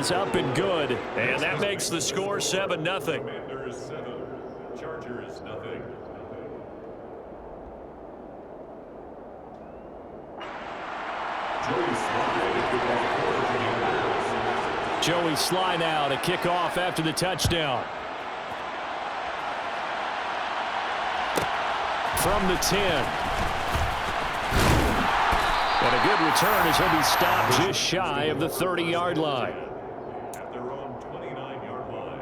is up and good, and that makes the score 7-0. Commanders 7, Chargers nothing. Joey Sly now to kick off after the touchdown. From the 10. And a good return as he'll be stopped just shy of the 30-yard line. At their own 29-yard line.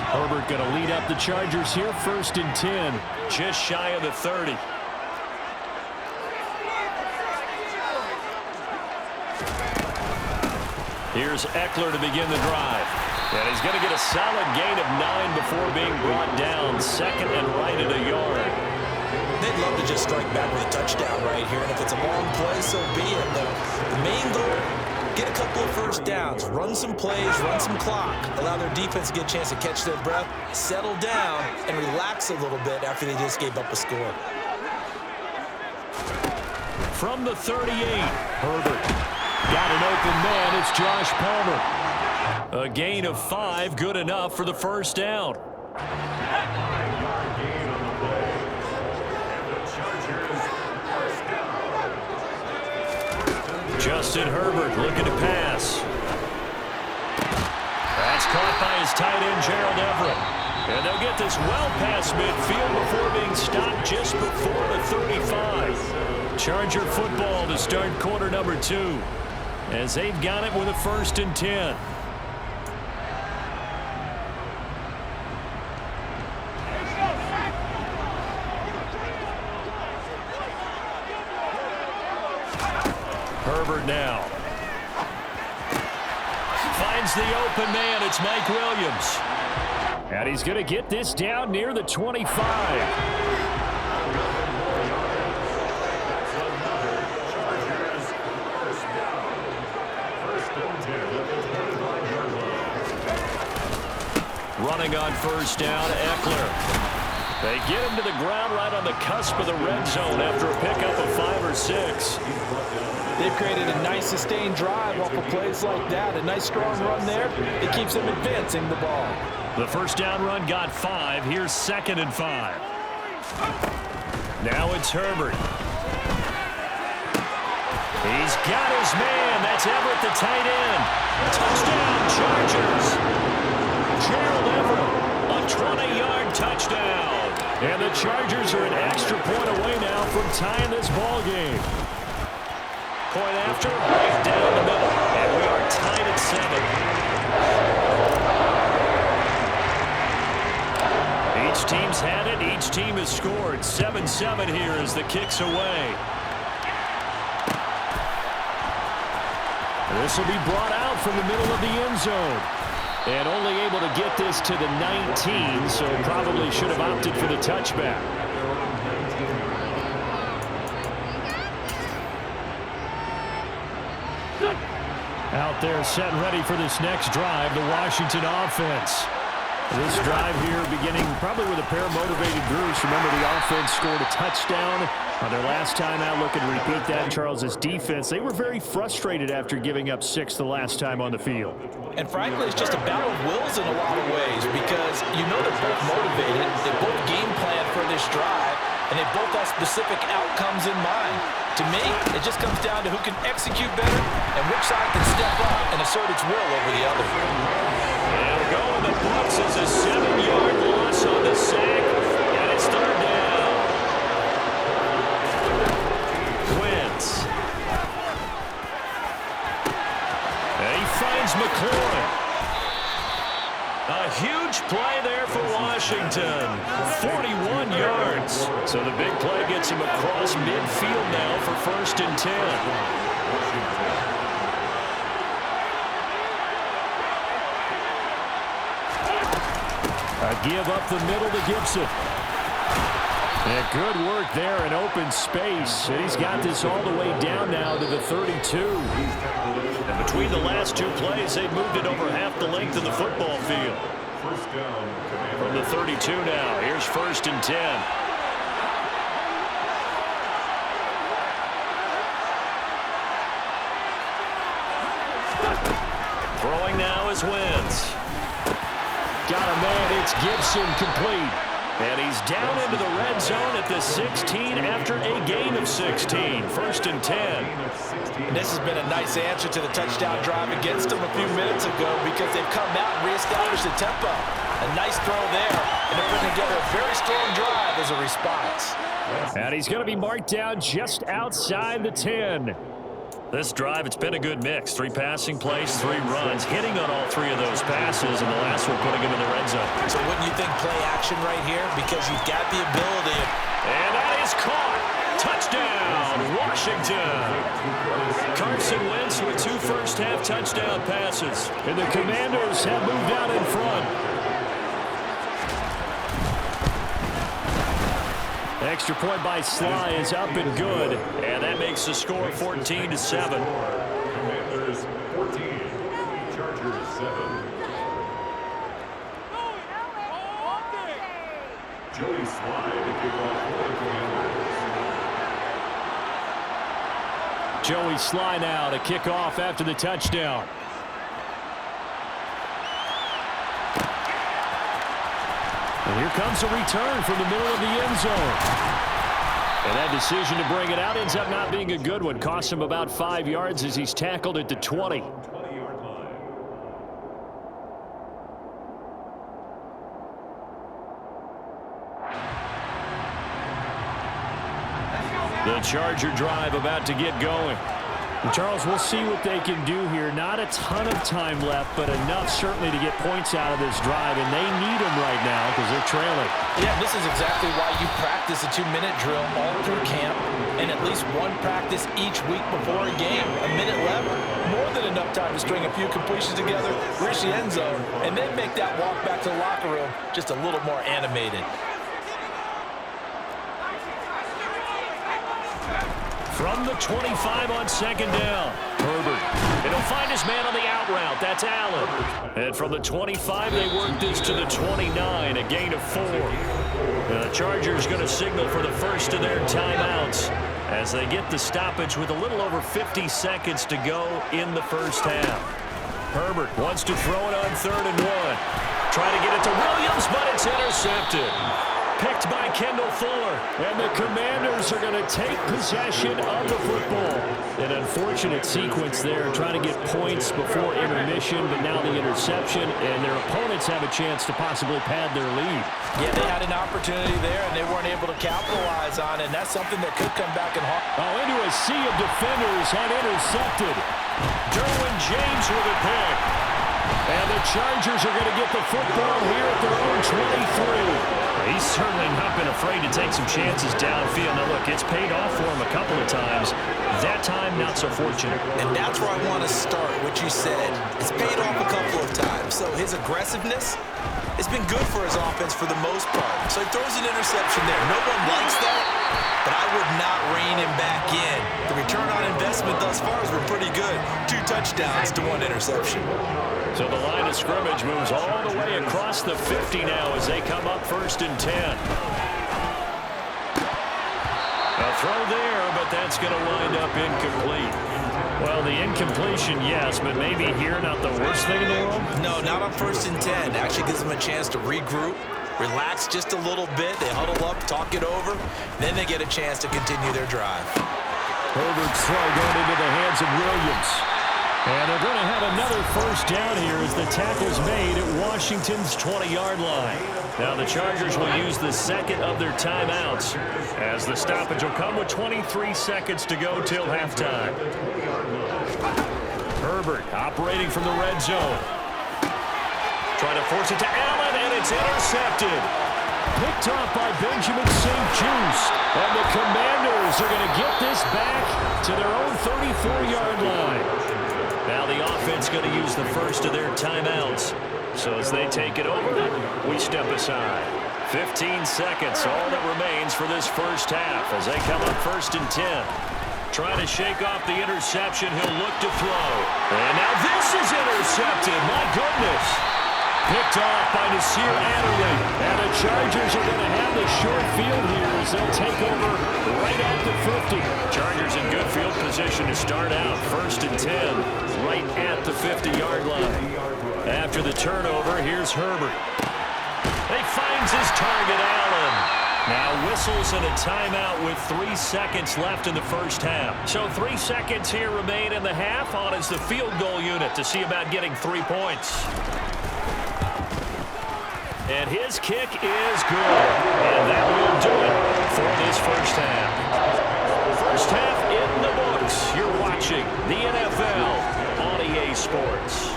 Herbert going to lead up the Chargers here, 1st and 10, just shy of the 30. Here's Eckler to begin the drive. And he's going to get a solid gain of 9 before being brought down, 2nd and right at a yard. They'd love to just strike back with a touchdown right here, and if it's a long play, so be it. The main goal, get a couple of first downs, run some plays, run some clock, allow their defense to get a chance to catch their breath, settle down, and relax a little bit after they just gave up a score. From the 38, Herbert. Got an open man. It's Josh Palmer. A gain of 5, good enough for the first down. Justin Herbert looking to pass. That's caught by his tight end, Gerald Everett. And they'll get this well past midfield before being stopped just before the 35. Charger football to start quarter number 2. As they've got it with a 1st and 10. Herbert now. Finds the open man. It's Mike Williams. And he's going to get this down near the 25. Running on 1st down, Eckler. They get him to the ground right on the cusp of the red zone after a pickup of 5 or 6. They've created a nice sustained drive off of plays like that. A nice strong run there. It keeps them advancing the ball. The 1st down run got 5. Here's 2nd and 5. Now it's Herbert. He's got his man. That's Everett, the tight end. Touchdown, Chargers. Gerald Everett, a 20-yard touchdown. And the Chargers are an extra point away now from tying this ball game. Point after, right down the middle. And we are tied at 7. Each team's had it. Each team has scored. 7-7 here as the kick's away. This will be brought out from the middle of the end zone. And only able to get this to the 19, so probably should have opted for the touchback. Out there set and ready for this next drive, the Washington offense. This drive here beginning probably with a pair of motivated groups. Remember, the offense scored a touchdown on their last time out. Look and repeat that. Charles's defense, they were very frustrated after giving up 6 the last time on the field. And frankly, it's just a battle of wills in a lot of ways because you know they're both motivated. They both game plan for this drive, and they both have specific outcomes in mind. To me, it just comes down to who can execute better and which side can step up and assert its will over the other. And we'll go in the books as a 7-yard loss on the sack, and it's 3rd down. Wentz. And he finds McLaurin. A huge play there for Washington. 41 yards. So the big play gets him across midfield now for 1st and 10. A give up the middle to Gibson. And good work there in open space. And he's got this all the way down now to the 32. And between the last 2 plays, they've moved it over half the length of the football field. From the 32 now, here's 1st and 10. Throwing now is Wentz. Got a man, it's Gibson, complete. And he's down into the red zone at the 16 after a gain of 16. 1st and 10. And this has been a nice answer to the touchdown drive against them a few minutes ago because they've come out and reestablished the tempo. A nice throw there, and they're putting together a very strong drive as a response. And he's going to be marked down just outside the 10. This drive, it's been a good mix. 3 passing plays, 3 runs, hitting on all 3 of those passes, and the last one putting him in the red zone. So wouldn't you think play action right here? Because you've got the ability. And that is caught. Touchdown, Washington. Carson Wentz with 2 first-half touchdown passes. And the Commanders have moved out in front. Extra point by Sly is up and good. And that makes the score 14-7. Commanders 14, Chargers 7. Joey Sly to kick off for the Commanders. Joey Sly now to kick off after the touchdown. And here comes a return from the middle of the end zone. And that decision to bring it out ends up not being a good one. Costs him about 5 yards as he's tackled at the 20. 20-yard line. The Charger drive about to get going. And Charles, we'll see what they can do here. Not a ton of time left, but enough certainly to get points out of this drive, and they need them right now because they're trailing. Yeah, this is exactly why you practice a 2-minute drill all through camp and at least 1 practice each week before a game. A minute left, more than enough time to string a few completions together, reach the end zone, and then make that walk back to the locker room just a little more animated. From the 25 on 2nd down, Herbert. And he'll find his man on the out route. That's Allen. And from the 25, they work this to the 29, a gain of 4. The Chargers going to signal for the first of their timeouts as they get the stoppage with a little over 50 seconds to go in the first half. Herbert wants to throw it on 3rd and 1. Trying to get it to Williams, but it's intercepted. Picked by Kendall Fuller. And the Commanders are going to take possession of the football. An unfortunate sequence there, trying to get points before intermission, but now the interception, and their opponents have a chance to possibly pad their lead. Yeah, they had an opportunity there, and they weren't able to capitalize on it, and that's something that could come back and haunt. Oh, into a sea of defenders and intercepted. Derwin James with a pick. And the Chargers are going to get the football here at their own 23. He's certainly not been afraid to take some chances downfield. Now, look, it's paid off for him a couple of times. That time, not so fortunate. And that's where I want to start, what you said. It's paid off a couple of times. So his aggressiveness, it's been good for his offense for the most part. So he throws an interception there. No one likes that, but I would not rein him back in. The return on investment thus far has been pretty good. 2 touchdowns to 1 interception. So the line of scrimmage moves all the way across the 50 now as they come up 1st and 10. A throw there, but that's going to wind up incomplete. Well, the incompletion, yes, but maybe here not the worst thing in the world? No, not on 1st and 10. Actually gives them a chance to regroup, relax just a little bit. They huddle up, talk it over. Then they get a chance to continue their drive. Herbert's throw going into the hands of Williams. And they're going to have another first down here as the tackle's made at Washington's 20-yard line. Now the Chargers will use the second of their timeouts as the stoppage will come with 23 seconds to go till halftime. Herbert operating from the red zone. Trying to force it to Allen, and it's intercepted. Picked off by Benjamin St-Juste. And the Commanders are going to get this back to their own 34-yard line. Now the offense going to use the first of their timeouts. So as they take it over, we step aside. 15 seconds, all that remains for this first half as they come up 1st and 10. Trying to shake off the interception, he'll look to throw. And now this is intercepted, my goodness. Picked off by Nasir Adderley. And the Chargers are going to have the short field here as they'll take over right at the 50. Chargers in good field position to start out. 1st and 10, right at the 50-yard line. After the turnover, here's Herbert. He finds his target, Allen. Now whistles and a timeout with 3 seconds left in the first half. So 3 seconds here remain in the half. On is the field goal unit to see about getting 3 points. And his kick is good. And that will do it for this first half. First half in the books. You're watching the NFL on EA Sports.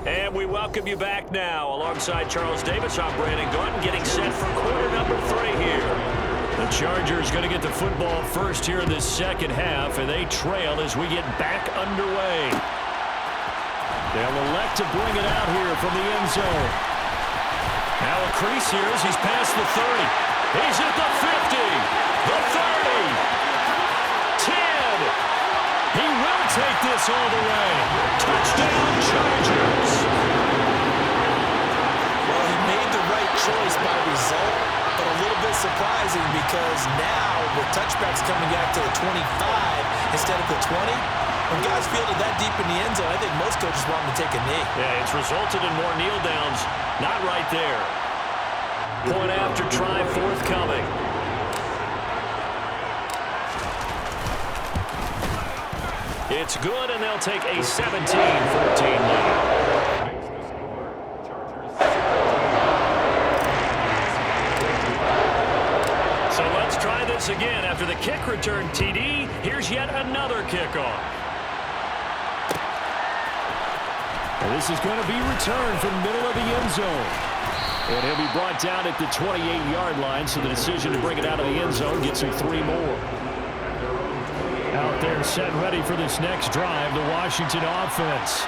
And we welcome you back now. Alongside Charles Davis, I'm Brandon Gordon, getting set for quarter number 3 here. The Chargers going to get the football first here in this second half, and they trail as we get back underway. They'll elect to bring it out here from the end zone. Now a crease here as he's past the 30. He's at the 50, the 30, 10. He will take this all the way. Touchdown, Chargers. Well, he made the right choice by result, but a little bit surprising because now with touchbacks coming back to the 25 instead of the 20, when guys fielded that deep in the end zone, I think most coaches want him to take a knee. Yeah, it's resulted in more kneel downs. Not right there. Point after try forthcoming. It's good, and they'll take a 17-14 lead. So let's try this again. After the kick return TD, here's yet another kickoff. And this is going to be returned from the middle of the end zone. And he'll be brought down at the 28-yard line, so the decision to bring it out of the end zone gets him 3 more. Out there set ready for this next drive, the Washington offense.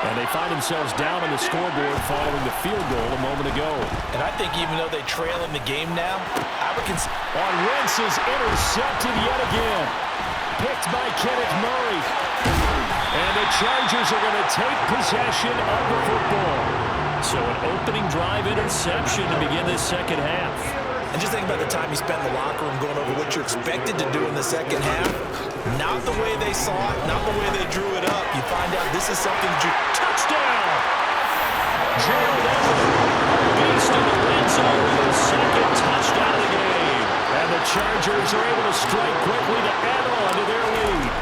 And they find themselves down on the scoreboard following the field goal a moment ago. And I think even though they trail in the game now, on Wentz is intercepted yet again. Picked by Kenneth Murray. And the Chargers are going to take possession of the football. So an opening drive interception to begin this second half. And just think about the time you spent in the locker room going over what you're expected to do in the second half. Not the way they saw it, not the way they drew it up. You find out this is something that you... Touchdown! Gerald Everett, beast in the red zone with his second touchdown of the game. And the Chargers are able to strike quickly to add on to their lead.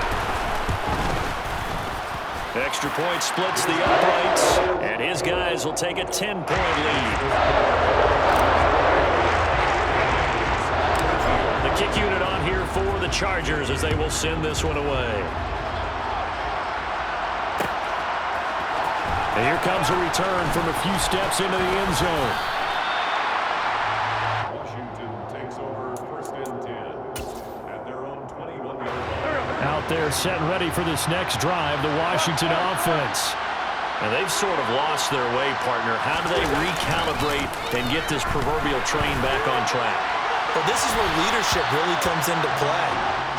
Extra point splits the uprights, and his guys will take a 10-point lead. Kick unit on here for the Chargers as they will send this one away. And here comes a return from a few steps into the end zone. Washington takes over 1st and 10 at their own 21-yard line. Out there set and ready for this next drive, the Washington offense. And they've sort of lost their way, partner. How do they recalibrate and get this proverbial train back on track? Well, this is where leadership really comes into play.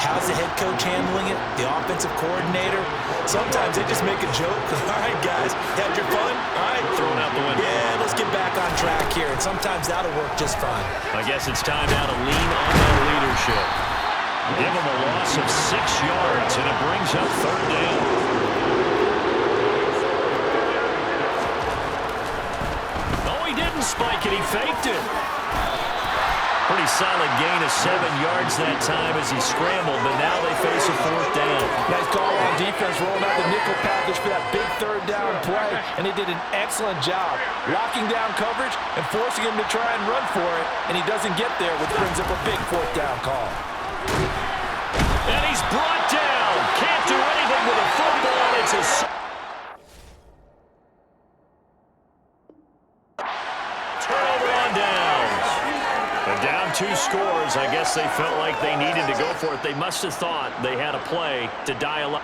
How's the head coach handling it? The offensive coordinator? Sometimes they just make a joke. All right, guys, had your fun? All right. Thrown out the window. Yeah, let's get back on track here. And sometimes that'll work just fine. I guess it's time now to lean on that leadership. Give them a loss of 6 yards, and it brings up 3rd down. Oh, he didn't spike it. He faked it. Pretty solid gain of 7 yards that time as he scrambled, but now they face a 4th down. Nice call on defense, rolling out the nickel package for that big 3rd down play, and they did an excellent job locking down coverage and forcing him to try and run for it, and he doesn't get there, which brings up a big 4th down call. And he's brought down. Can't do anything with a football. It's a... turnover on downs. And down 2 scores. I guess they felt like they needed to go for it. They must have thought they had a play to dial up.